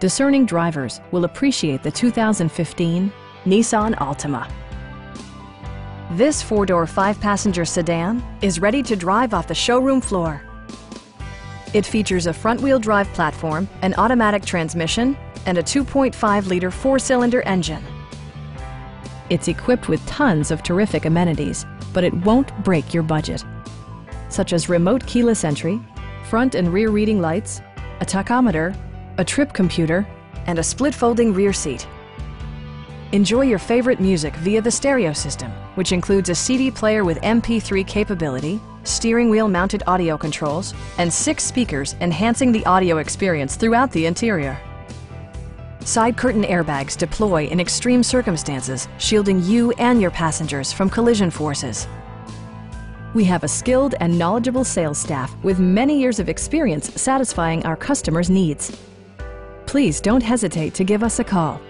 Discerning drivers will appreciate the 2015 Nissan Altima. This four-door, five-passenger sedan is ready to drive off the showroom floor. It features a front-wheel drive platform, an automatic transmission, and a 2.5-liter four-cylinder engine. It's equipped with tons of terrific amenities, but it won't break your budget, such as remote keyless entry, front and rear reading lights, a tachometer, a trip computer, and a split folding rear seat. Enjoy your favorite music via the stereo system, which includes a CD player with MP3 capability, steering wheel mounted audio controls, and 6 speakers enhancing the audio experience throughout the interior. Side curtain airbags deploy in extreme circumstances, shielding you and your passengers from collision forces. We have a skilled and knowledgeable sales staff with many years of experience satisfying our customers' needs. Please don't hesitate to give us a call.